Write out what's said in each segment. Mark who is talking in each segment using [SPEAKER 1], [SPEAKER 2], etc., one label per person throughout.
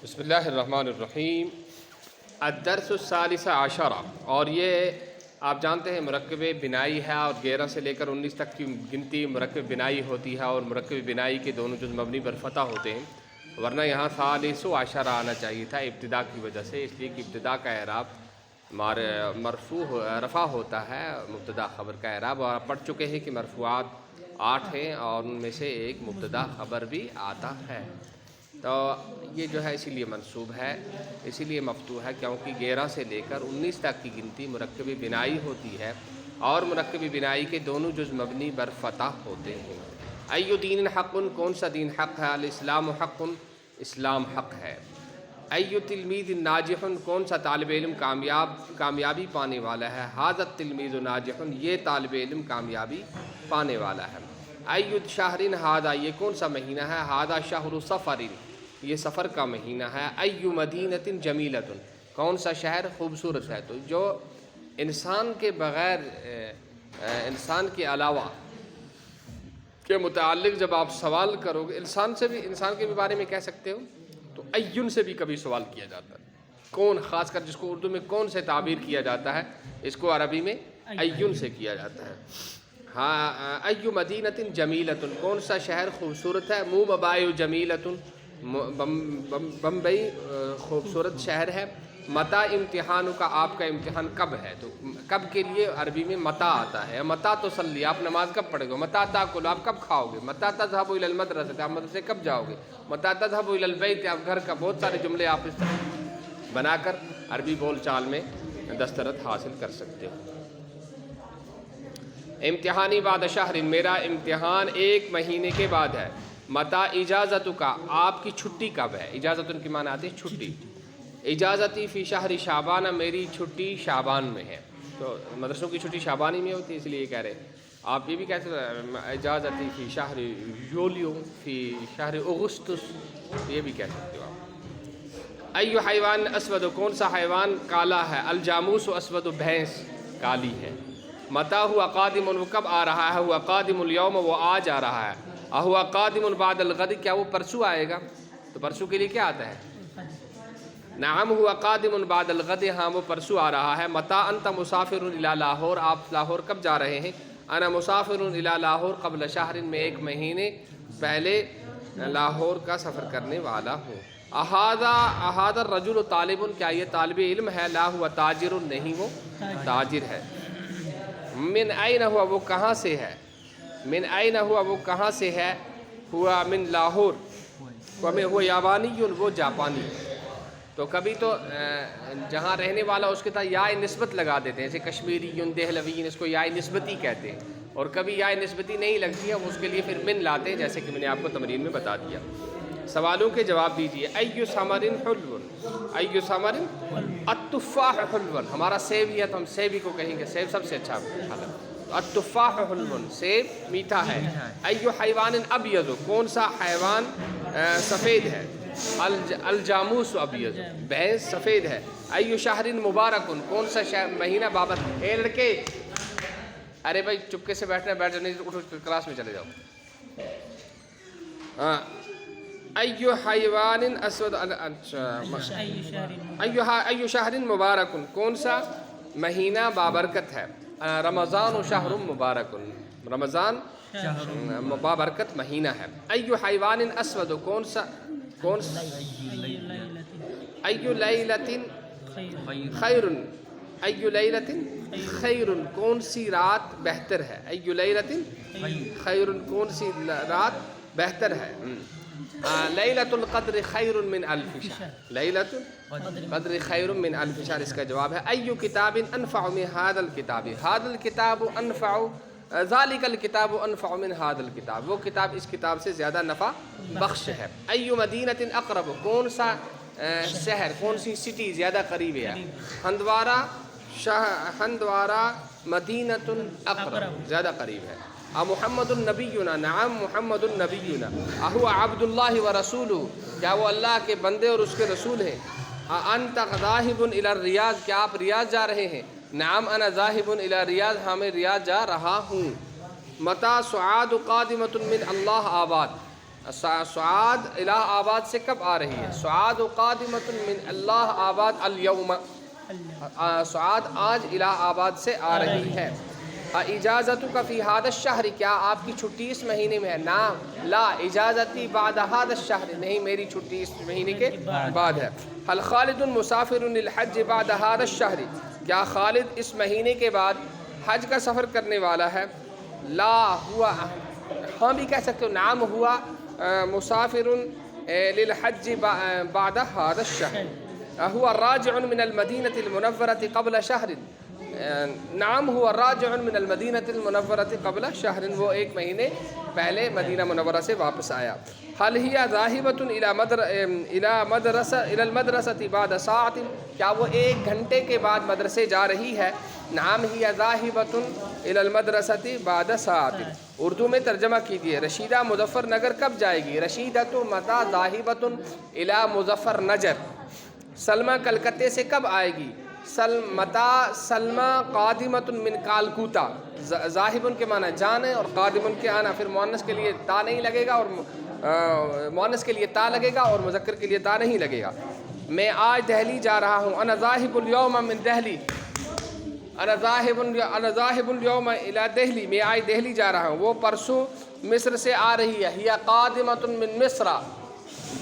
[SPEAKER 1] بسم اللہ الرحمن الرحیم۔ الدرس الثالث عشرہ، اور یہ آپ جانتے ہیں مرکب بنائی ہے اور 11 سے لے کر 19 تک کی گنتی مرکب بنائی ہوتی ہے، اور مرکب بنائی کے دونوں جز مبنی پر فتح ہوتے ہیں، ورنہ یہاں ثالث عشرہ آنا چاہیے تھا ابتدا کی وجہ سے، اس لیے کہ ابتدا کا اعراب مرفوع رفع ہوتا ہے، مبتدا خبر کا اعراب، اور آپ پڑھ چکے ہیں کہ مرفوعات 8 ہیں اور ان میں سے ایک مبتدا خبر بھی آتا ہے، تو یہ جو ہے اسی لیے منصوب ہے، اسی لیے مفتوح ہے کیونکہ 11 سے لے کر 19 تک کی گنتی مرکب بنائی ہوتی ہے، اور مرکب بنائی کے دونوں جز مبنی بر فتح ہوتے ہیں۔ ایو دین حق، کون سا دین حق ہے؟ الاسلام حق، اسلام حق ہے۔ ایو تلمیذ ناجح، کون سا طالب علم کامیابی پانے والا ہے؟ ھذا التلمیذ ناجح، یہ طالب علم کامیابی پانے والا ہے۔ ایو شہر ھذا، یہ کون سا مہینہ ہے؟ ھذا شہر صفر، یہ سفر کا مہینہ ہے۔ ایو مدینۃ جمیلۃ، کون سا شہر خوبصورت ہے؟ تو جو انسان کے بغیر انسان کے علاوہ کے متعلق جب آپ سوال کرو گے، انسان کے بھی بارے میں کہہ سکتے ہو، تو ایون سے بھی کبھی سوال کیا جاتا ہے، کون، خاص کر جس کو اردو میں کون سے تعبیر کیا جاتا ہے، اس کو عربی میں ایون سے کیا جاتا ہے۔ ہاں، ایو مدینۃ جمیلۃ، کون سا شہر خوبصورت ہے؟ موببائے جمیلۃ، بمبئی خوبصورت شہر ہے۔ متا امتحان کا، آپ کا امتحان کب ہے؟ تو کب کے لیے عربی میں متا آتا ہے۔ متا تصلی، آپ نماز کب پڑھو گے؟ متا تاکل، آپ کب کھاؤ گے؟ متا تذهب الى المدرسہ، آپ مدرسے کب جاؤ گے؟ متا تذهب الى البیت، آپ گھر کا، بہت سارے جملے آپ اس طرح بنا کر عربی بول چال میں دسترت حاصل کر سکتے ہو۔ امتحانی بعد شہر، میرا امتحان 1 مہینے کے بعد ہے۔ متا اجازت کا، آپ کی چھٹی کب ہے؟ اجازت کی معنی آتی ہے چھٹی۔ اجازتی فی شہر شعبان، میری چھٹی شعبان میں ہے، تو مدرسوں کی چھٹی شعبان ہی میں ہوتی ہے، اس لیے یہ کہہ رہے ہیں۔ آپ یہ بھی کہہ سکتے ہیں اجازتی فی شہر یولیو فی شہر اگستس، یہ بھی کہہ سکتے ہو آپ۔ ایو حیوان اسود، کون سا حیوان کالا ہے؟ الجاموس اسود، بھینس کالی ہے۔ متا ہوا قادم، وہ کب آ رہا ہے؟ ہوا قادم اليوم، وہ آج آ رہا ہے۔ اہوا قادم بعد الغد، کیا وہ پرسوں آئے گا؟ تو پرسوں کے لیے کیا آتا ہے؟ نعم ہوا قادم بعد الغد، ہاں وہ پرسوں آ رہا ہے۔ متا انت مسافر الی لاہور، آپ لاہور کب جا رہے ہیں؟ انا مسافر الی لاہور قبل شہر، میں 1 مہینے پہلے لاہور کا سفر کرنے والا ہوں۔ احاذا الرجل طالب، کیا یہ طالب علم ہے؟ لا ہوا تاجر، نہیں وہ تاجر ہے۔ من این ہوا، وہ کہاں سے ہے؟ من این ہوا، وہ کہاں سے ہے؟ ہوا من لاہور، وہ یابانی، وہ جاپانی۔ تو کبھی تو جہاں رہنے والا اس کے ساتھ یا نسبت لگا دیتے ہیں، جیسے کشمیری دہلوی، اس کو یا نسبتی کہتے ہیں، اور کبھی یا نسبتی نہیں لگتی ہے، اس کے لیے پھر من لاتے ہیں، جیسے کہ میں نے آپ کو تمرین میں بتا دیا۔ سوالوں کے جواب دیجیے۔ ایو ثمر حلو، ایو ثمر، التفاح حلو، ہمارا سیب ہی ہے تو ہم سیب ہی کو کہیں گے، سیب سب سے اچھا پھل ہے۔ التفاح حلو، سیب میٹھا ہے۔ ایو حیوان ابیض، کون سا حیوان سفید ہے؟ الجاموس ابیض، بھینس سفید ہے۔ ایو شہر مبارک، کون سا مہینہ بابر؟ اے لڑکے، ارے بھائی چپکے سے بیٹھنا، بیٹھ جانے، اٹھو کلاس میں چلے جاؤ۔ ہاں، ایو حیوان اسود، ایو شہر مبارک، کون سا مہینہ بابرکت ہے؟ رمضان شہر مبارک، رمضان بابرکت مہینہ ہے۔ ایو حیوان اسود، کون سا ایو لیلۃ خیر، ایو لیلۃ خیر، کون سی رات بہتر ہے؟ ایو لیلۃ خیر، کون سی رات بہتر ہے؟ لیلۃ القدر خیر من الف شہر، لیلۃ القدر خیر من الف شہر، اس کا جواب ہے۔ ایو کتاب انفع من ھذا الکتاب، ھذا الکتاب انفع، ذالک الکتاب انفع من ھذا الکتاب، وہ کتاب اس کتاب سے زیادہ نفع بخش ہے۔ ایو مدینۃ اقرب، کون سا شہر، کون سی سٹی زیادہ قریب ہے؟ ہندوارہ مدینۃ اقرب، زیادہ قریب ہے۔ محمد النبینا، نعم محمد النبینا۔ اہو عبد اللہ و رسولہ، کیا وہ اللہ کے بندے اور اس کے رسول ہیں؟ انت ذاہب الی الریاض، کیا آپ ریاض جا رہے ہیں؟ نعم انا ذاہب الی الریاض، ہاں میں ریاض جا رہا ہوں۔ متا سعاد قادمۃ من اللہ آباد، سعاد الہ آباد سے کب آ رہی ہے؟ سعاد قادمۃ من اللہ آباد الیوم، سعاد آج الہ آباد سے آ رہی ہے۔ اجازتک فی ھذا الشہر، کیا آپ کی چھٹی اس مہینے میں ہے؟ نعم، لا اجازتی بعد ھذا الشہر، نہیں میری چھٹی اس مہینے کے بعد ہے۔ هل خالد مسافر للحج بعد ھذا الشہر، کیا خالد اس مہینے کے بعد حج کا سفر کرنے والا ہے؟ لا ہوا، ہاں بھی کہہ سکتے ہو، نعم ہوا مسافر للحج بعد ھذا الشہر، ہوا راجع من المدینۃ المنورۃ قبل شہر، نعم ہوا راجع من المدینۃ المنورۃ قبل شہر، وہ ایک مہینے پہلے مدینہ منورہ سے واپس آیا۔ حل ہی ذاہبۃ الی المدرسۃ بعد ساعۃ، کیا وہ ایک گھنٹے کے بعد مدرسے جا رہی ہے؟ نعم ہی ذاہبۃ الی المدرسۃ بعد ساعۃ۔ اردو میں ترجمہ کیجیے، رشیدہ مظفر نگر کب جائے گی؟ رشیدۃ متی ذاہبۃ الی مظفر نجر، سلمہ کلکتے سے کب آئے گی؟ سلمہ قادمۃ من کالکوتا، ذاہبن کے معنی جانے اور قادمن کے آنا، پھر مؤنث کے لیے تا نہیں لگے گا، اور مؤنث کے لیے تا لگے گا اور مذکر کے لیے تا نہیں لگے گا۔ میں آج دہلی جا رہا ہوں، انا ذاہب اليوم من دہلی، انا ذاہب اليوم الی دہلی، میں آج دہلی جا رہا ہوں، وہ پرسوں مصر سے آ رہی ہے۔ ہی قادمۃ من مصر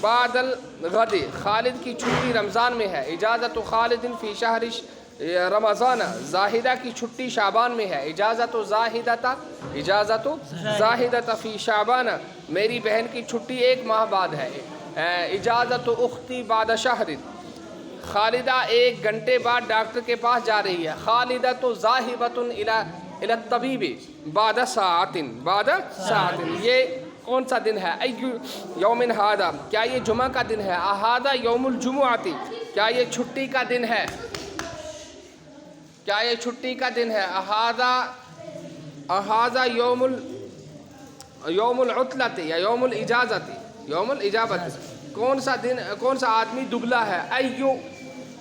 [SPEAKER 1] بعد الغد، خالد کی چھٹی رمضان میں ہے۔ اجازت خالد فی شہر رمضان، زاہدہ کی چھٹی شعبان میں ہے۔ اجازت زاہدہ فی شعبان، میری بہن کی چھٹی ایک ماہ بعد ہے۔ اجازت اختی بعد شہر، خالدہ ایک گھنٹے بعد ڈاکٹر کے پاس جا رہی ہے۔ خالدۃ ذاہبۃ الی الطبیب بعد ساعۃ، بعد ساعۃ، یہ کون سا دن ہے؟ ای یوم ھذا، کیا یہ جمعہ کا دن ہے؟ اھذا یوم الجمعۃ، کیا یہ چھٹی کا دن ہے؟ کیا یہ چھٹی کا دن ہے؟ اھذا یوم العطلۃ یا یوم الاجازۃ، یوم الاجابۃ، کون سا دن، کون سا آدمی دبلا ہے؟ ایو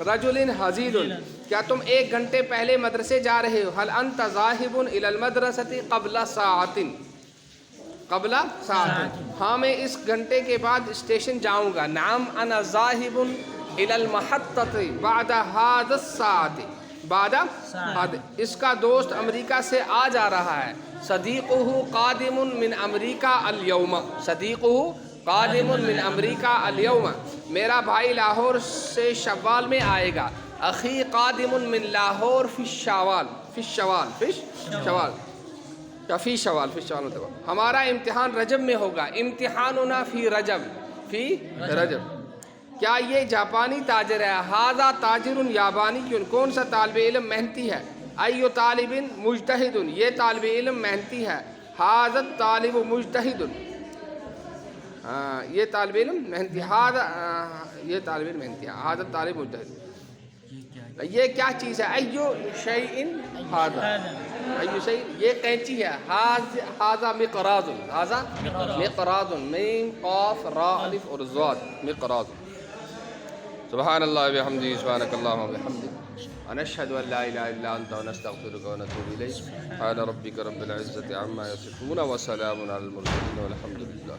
[SPEAKER 1] رجل حزین، کیا تم ایک گھنٹے پہلے مدرسے جا رہے ہو؟ هل انت ذاہب الی المدرسۃ قبل ساعۃ، قبل ساعت، ہاں میں اس گھنٹے کے بعد اسٹیشن جاؤں گا۔ نعم انا ذاہب الی المحطۃ بعد ھذا الساعۃ، بعد اس کا دوست امریکہ سے آ جا رہا ہے۔ صدیقہ قادم من امریکہ الیوم، صدیقہ قادم من امریکہ الیوم، میرا بھائی لاہور سے شوال میں آئے گا۔ اخی قادم من لاہور فی الشوال، فی الشوال، فی الشوال، فی شوال، فی شوال مطلب ہمارا امتحان رجب میں ہوگا۔ امتحاننا فی رجب، فی رجب، کیا یہ جاپانی تاجر ہے؟ ھذا تاجر یابانی، کون سا طالب علم محنتی ہے؟ ایو طالب مجتہد، یہ طالب علم محنتی ہے۔ ھذا الطالب مجتہد، یہ طالب علم محنتی، یہ طالب علم محنتی ہے۔ ھذا الطالب مجتہد، یہ کیا چیز ہے؟ ایو شیء ھذا، ایو شیء، یہ قینچی ہے۔ ھذا مقراض، ھذا مقراض، میم قاف را الف اور ضاد، مقراض۔ سبحان اللہ وبحمدہ، سبحانک اللہم وبحمدک، ونشہد ان لا الہ الا انت، ونستغفرک ونتوب الیک۔ سبحان ربک رب العزۃ عما یصفون، وسلام علی المرسلین، والحمد للہ۔